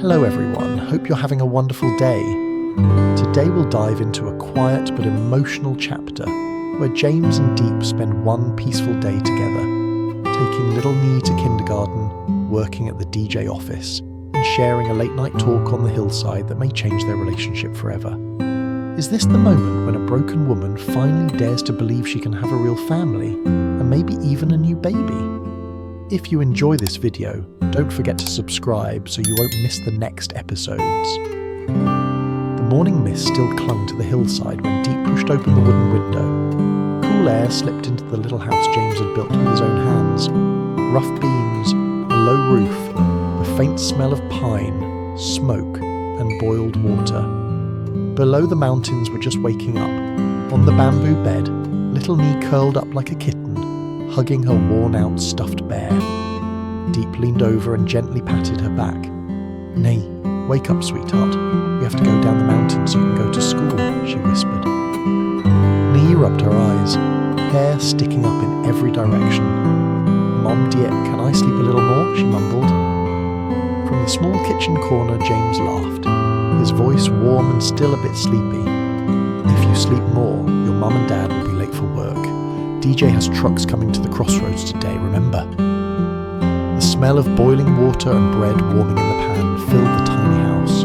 Hello everyone, hope you're having a wonderful day. Today we'll dive into a quiet but emotional chapter where James and Diep spend one peaceful day together, taking little Nee to kindergarten, working at the DJ office, and sharing a late-night talk on the hillside that may change their relationship forever. Is this the moment when a broken woman finally dares to believe she can have a real family, and maybe even a new baby? If you enjoy this video, don't forget to subscribe so you won't miss the next episodes. The morning mist still clung to the hillside when Diep pushed open the wooden window. Cool air slipped into the little house James had built with his own hands. Rough beams, a low roof, the faint smell of pine, smoke, and boiled water. Below the mountains were just waking up. On the bamboo bed, little Nee curled up like a kitten, hugging her worn-out stuffed bear. Diep leaned over and gently patted her back. "Nee, wake up, sweetheart. We have to go down the mountain so you can go to school," she whispered. Nee rubbed her eyes, hair sticking up in every direction. "Mom, Diep, can I sleep a little more?" she mumbled. From the small kitchen corner, James laughed, his voice warm and still a bit sleepy. "If you sleep more, your mum and dad will be late for work. DJ has trucks coming to the crossroads today, remember?" The smell of boiling water and bread warming in the pan filled the tiny house.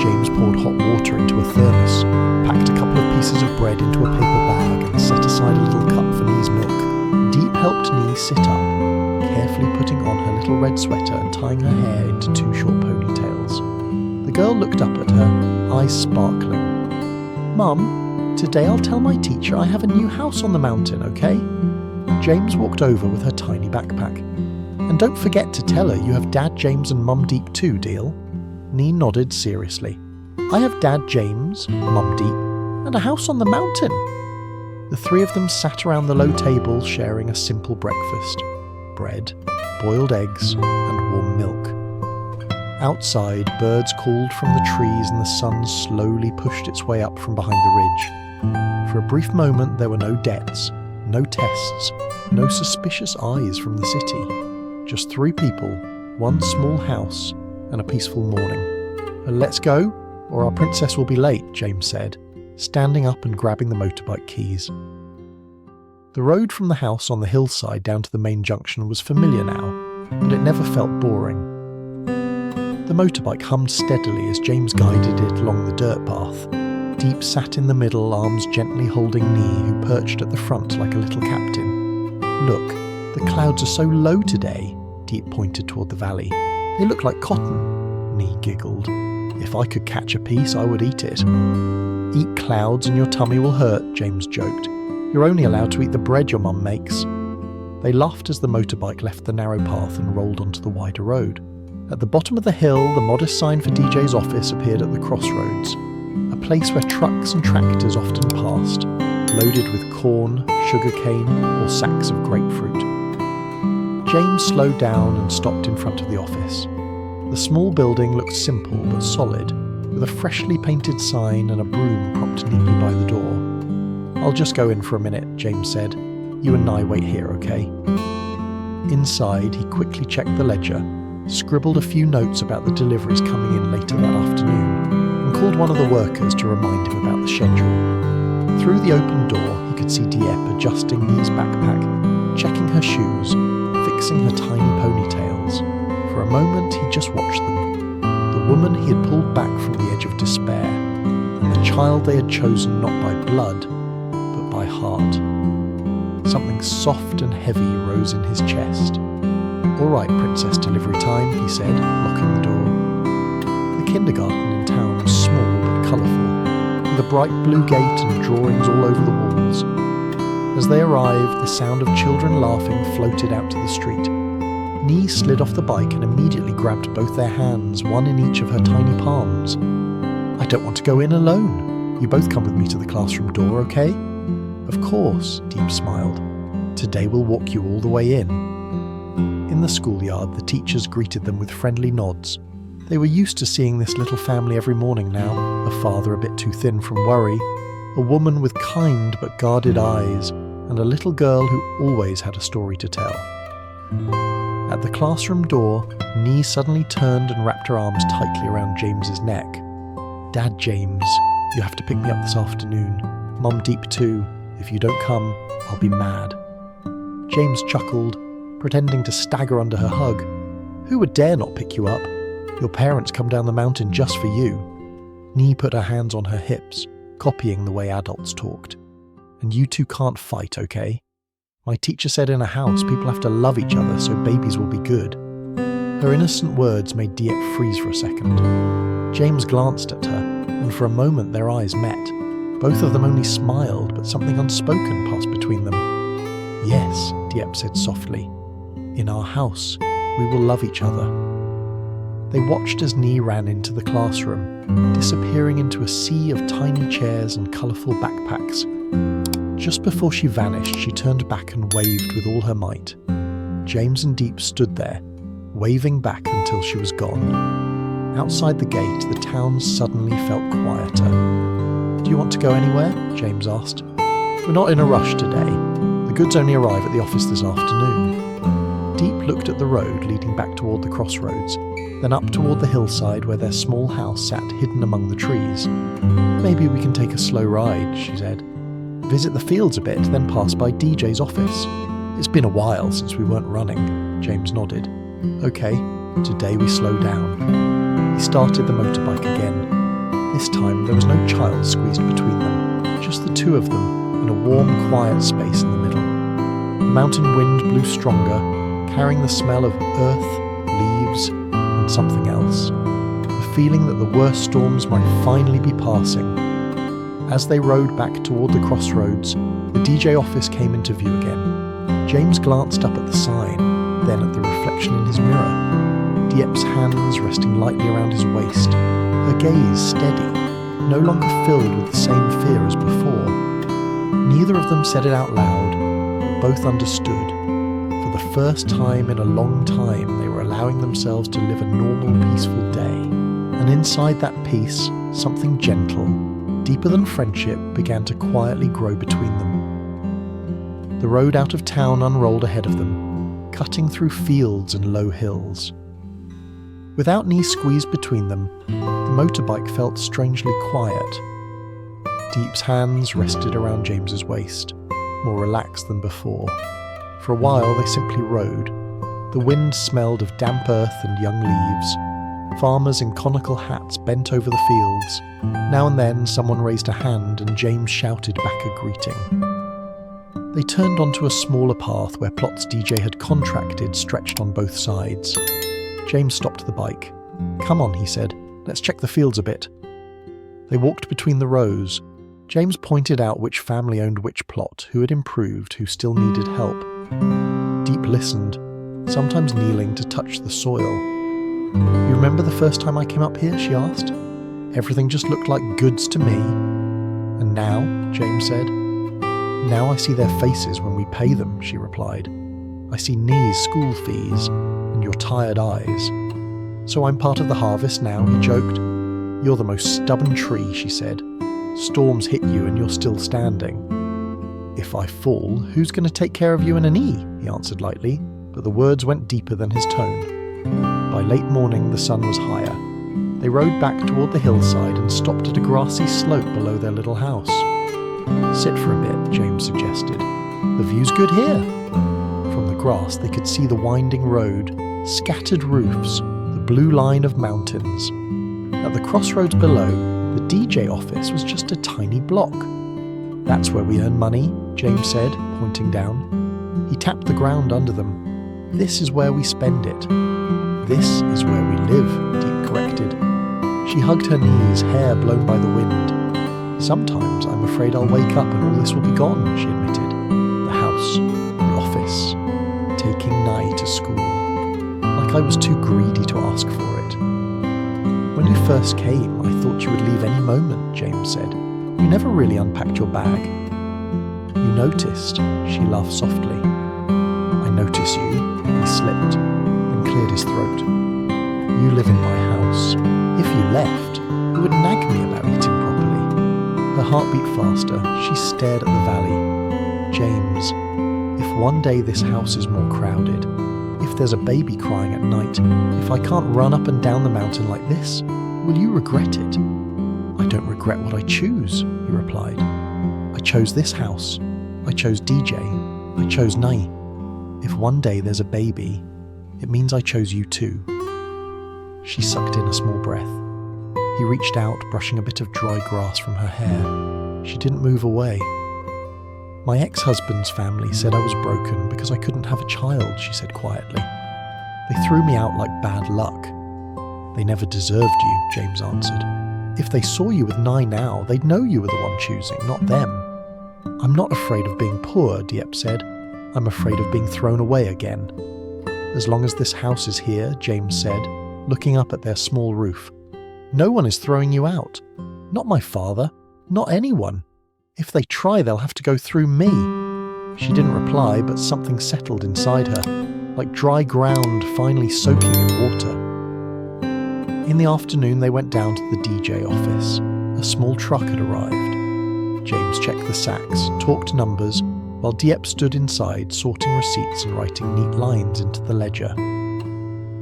James poured hot water into a thermos, packed a couple of pieces of bread into a paper bag and set aside a little cup for Nee's milk. Diep helped Nee sit up, carefully putting on her little red sweater and tying her hair into two short ponytails. The girl looked up at her, eyes sparkling. "Mum, today I'll tell my teacher I have a new house on the mountain, okay?" James walked over with her tiny backpack. "And don't forget to tell her you have Dad James and Mum Diep too, deal?" Nee nodded seriously. "I have Dad James, Mum Diep, and a house on the mountain." The three of them sat around the low table sharing a simple breakfast. Bread, boiled eggs, and warm milk. Outside, birds called from the trees and the sun slowly pushed its way up from behind the ridge. For a brief moment there were no debts, no tests, no suspicious eyes from the city. Just three people, one small house, and a peaceful morning. "Let's go, or our princess will be late," James said, standing up and grabbing the motorbike keys. The road from the house on the hillside down to the main junction was familiar now, but it never felt boring. The motorbike hummed steadily as James guided it along the dirt path. Diep sat in the middle, arms gently holding Nee, who perched at the front like a little captain. "Look, the clouds are so low today," Diep pointed toward the valley. "They look like cotton," Nee giggled. "If I could catch a piece, I would eat it." "Eat clouds and your tummy will hurt," James joked. "You're only allowed to eat the bread your mum makes." They laughed as the motorbike left the narrow path and rolled onto the wider road. At the bottom of the hill, the modest sign for DJ's office appeared at the crossroads, a place where trucks and tractors often passed, loaded with corn, sugarcane, or sacks of grapefruit. James slowed down and stopped in front of the office. The small building looked simple but solid, with a freshly painted sign and a broom propped neatly by the door. "I'll just go in for a minute," James said. "You and I wait here, okay?" Inside, he quickly checked the ledger, scribbled a few notes about the deliveries coming in later that afternoon, and called one of the workers to remind him about the schedule. Through the open door, he could see Diep adjusting Nee's backpack, checking her shoes, fixing her tiny ponytails. For a moment, he just watched them. The woman he had pulled back from the edge of despair, and the child they had chosen not by blood, but by heart. Something soft and heavy rose in his chest. "All right, princess delivery time," he said, locking the door. The kindergarten in town was small but colourful, with a bright blue gate and drawings all over the walls. As they arrived, the sound of children laughing floated out to the street. Nee slid off the bike and immediately grabbed both their hands, one in each of her tiny palms. "I don't want to go in alone. You both come with me to the classroom door, okay?" "Of course," Diep smiled. "Today we'll walk you all the way in." In the schoolyard, the teachers greeted them with friendly nods. They were used to seeing this little family every morning now, a father a bit too thin from worry, a woman with kind but guarded eyes, and a little girl who always had a story to tell. At the classroom door, Nee suddenly turned and wrapped her arms tightly around James's neck. "Dad, James, you have to pick me up this afternoon. Mom Diep too. If you don't come, I'll be mad." James chuckled, pretending to stagger under her hug. "Who would dare not pick you up? Your parents come down the mountain just for you." Nee put her hands on her hips, copying the way adults talked. "And you two can't fight, okay? My teacher said in a house people have to love each other so babies will be good." Her innocent words made Diep freeze for a second. James glanced at her, and for a moment their eyes met. Both of them only smiled, but something unspoken passed between them. "Yes," Diep said softly. "In our house, we will love each other." They watched as Nee ran into the classroom, disappearing into a sea of tiny chairs and colourful backpacks. Just before she vanished, she turned back and waved with all her might. James and Diep stood there, waving back until she was gone. Outside the gate, the town suddenly felt quieter. "Do you want to go anywhere?" James asked. "We're not in a rush today. The goods only arrive at the office this afternoon." Diep looked at the road leading back toward the crossroads, then up toward the hillside where their small house sat hidden among the trees. "Maybe we can take a slow ride," she said. "Visit the fields a bit, then pass by DJ's office. It's been a while since we weren't running." James nodded. "Okay, today we slow down." He started the motorbike again. This time there was no child squeezed between them, just the two of them in a warm, quiet space in the middle. The mountain wind blew stronger, carrying the smell of earth, leaves, and something else. The feeling that the worst storms might finally be passing. As they rode back toward the crossroads, the DJ office came into view again. James glanced up at the sign, then at the reflection in his mirror. Diep's hands resting lightly around his waist, her gaze steady, no longer filled with the same fear as before. Neither of them said it out loud, but both understood. For the first time in a long time, they were allowing themselves to live a normal, peaceful day. And inside that peace, something gentle, deeper than friendship, began to quietly grow between them. The road out of town unrolled ahead of them, cutting through fields and low hills. Without Nee squeezed between them, the motorbike felt strangely quiet. Diep's hands rested around James's waist, more relaxed than before. For a while they simply rode. The wind smelled of damp earth and young leaves. Farmers in conical hats bent over the fields. Now and then someone raised a hand and James shouted back a greeting. They turned onto a smaller path where plots DJ had contracted stretched on both sides. James stopped the bike. "Come on," he said. "Let's check the fields a bit." They walked between the rows. James pointed out which family owned which plot, who had improved, who still needed help. Diep listened, sometimes kneeling to touch the soil. "You remember the first time I came up here?" she asked. "Everything just looked like goods to me." "And now?" James said. "Now I see their faces when we pay them," she replied. "I see Nee's school fees and your tired eyes." "So I'm part of the harvest now," he joked. "You're the most stubborn tree," she said. "Storms hit you and you're still standing." "If I fall, who's going to take care of you and Annie?" he answered lightly, but the words went deeper than his tone. By late morning the sun was higher. They rode back toward the hillside and stopped at a grassy slope below their little house. "Sit for a bit," James suggested. "The view's good here." From the grass they could see the winding road, scattered roofs, the blue line of mountains. At the crossroads below, the DJ office was just a tiny block. "That's where we earn money," James said, pointing down. He tapped the ground under them. "This is where we spend it." "This is where we live," Diep corrected. She hugged her knees, hair blown by the wind. "Sometimes I'm afraid I'll wake up and all this will be gone," she admitted. "The house, the office, taking Nye to school. Like I was too greedy to ask for it." "When you first came, I thought you would leave any moment," James said. "You never really unpacked your bag." "You noticed," she laughed softly. "I notice you," he slipped, and cleared his throat. "You live in my house. If you left, you would nag me about eating properly." Her heart beat faster. She stared at the valley. "James, if one day this house is more crowded, if there's a baby crying at night, if I can't run up and down the mountain like this, will you regret it? I don't regret what I choose, he replied. I chose this house. I chose DJ. I chose Nai. If one day there's a baby, it means I chose you too. She sucked in a small breath. He reached out, brushing a bit of dry grass from her hair. She didn't move away. My ex-husband's family said I was broken because I couldn't have a child, she said quietly. They threw me out like bad luck. They never deserved you, James answered. If they saw you with Nai now, they'd know you were the one choosing, not them. I'm not afraid of being poor, Diep said. I'm afraid of being thrown away again. As long as this house is here, James said, looking up at their small roof. No one is throwing you out. Not my father. Not anyone. If they try, they'll have to go through me. She didn't reply, but something settled inside her, like dry ground finally soaking in water. In the afternoon, they went down to the DJ office. A small truck had arrived. James checked the sacks, talked numbers, while Diep stood inside, sorting receipts and writing neat lines into the ledger.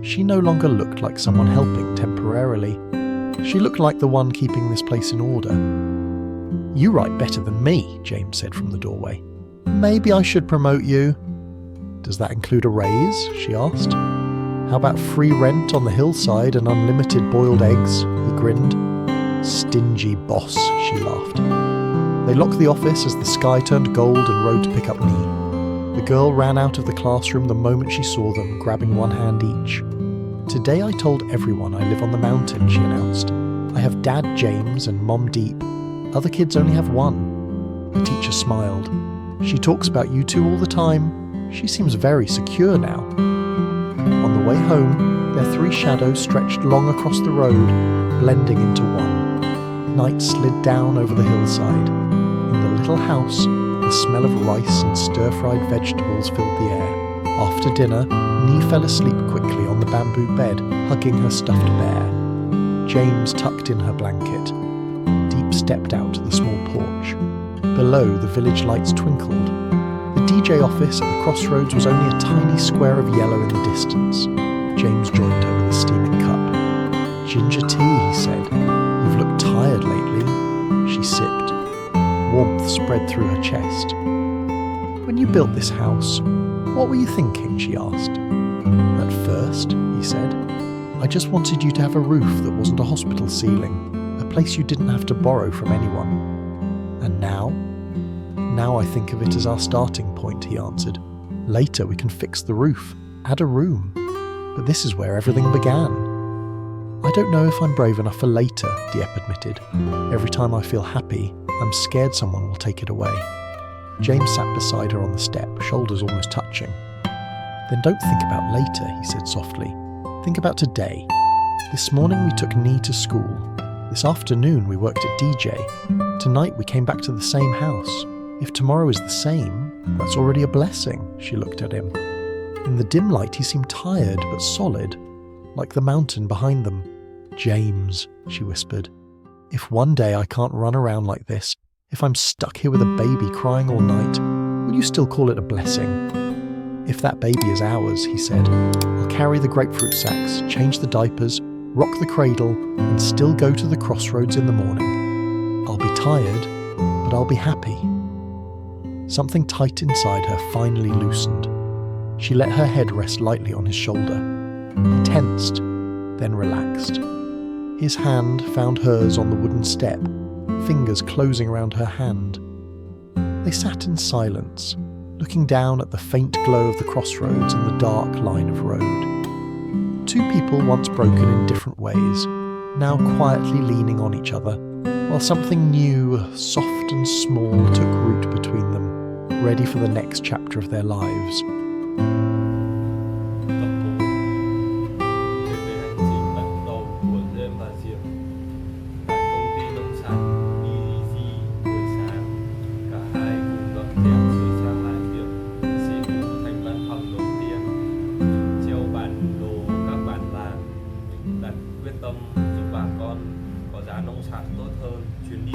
She no longer looked like someone helping temporarily. She looked like the one keeping this place in order. You write better than me, James said from the doorway. Maybe I should promote you. Does that include a raise? She asked. How about free rent on the hillside and unlimited boiled eggs? He grinned. Stingy boss, she laughed. They locked the office as the sky turned gold and rode to pick up Nee. The girl ran out of the classroom the moment she saw them, grabbing one hand each. Today I told everyone I live on the mountain, she announced. I have Dad James and Mom Diep. Other kids only have one. The teacher smiled. She talks about you two all the time. She seems very secure now. On the way home, their three shadows stretched long across the road, blending into one. Night slid down over the hillside. In the little house, the smell of rice and stir-fried vegetables filled the air. After dinner, Nee fell asleep quickly on the bamboo bed, hugging her stuffed bear. James tucked in her blanket. Diep stepped out to the small porch. Below, the village lights twinkled. The DJ office at the crossroads was only a tiny square of yellow in the distance. James joined her with a steaming cup. Ginger tea, he said. You've looked tired lately. She sipped. Warmth spread through her chest. When you built this house, what were you thinking? She asked. At first, he said, I just wanted you to have a roof that wasn't a hospital ceiling, a place you didn't have to borrow from anyone. And now? Now I think of it as our starting point, he answered. Later we can fix the roof, add a room. But this is where everything began. I don't know if I'm brave enough for later, Diep admitted. Every time I feel happy, I'm scared someone will take it away. James sat beside her on the step, shoulders almost touching. Then don't think about later, he said softly. Think about today. This morning we took Nee to school. This afternoon we worked at DJ. Tonight we came back to the same house. If tomorrow is the same, that's already a blessing, she looked at him. In the dim light he seemed tired but solid, like the mountain behind them. James, she whispered, if one day I can't run around like this, if I'm stuck here with a baby crying all night, will you still call it a blessing? If that baby is ours, he said, I'll carry the grapefruit sacks, change the diapers, rock the cradle, and still go to the crossroads in the morning. I'll be tired, but I'll be happy. Something tight inside her finally loosened. She let her head rest lightly on his shoulder. He tensed, then relaxed. His hand found hers on the wooden step, fingers closing around her hand. They sat in silence, looking down at the faint glow of the crossroads and the dark line of road. Two people once broken in different ways, now quietly leaning on each other, while something new, soft and small, took root between them, ready for the next chapter of their lives. quyết tâm giúp bà con có giá nông sản tốt hơn, chuyến đi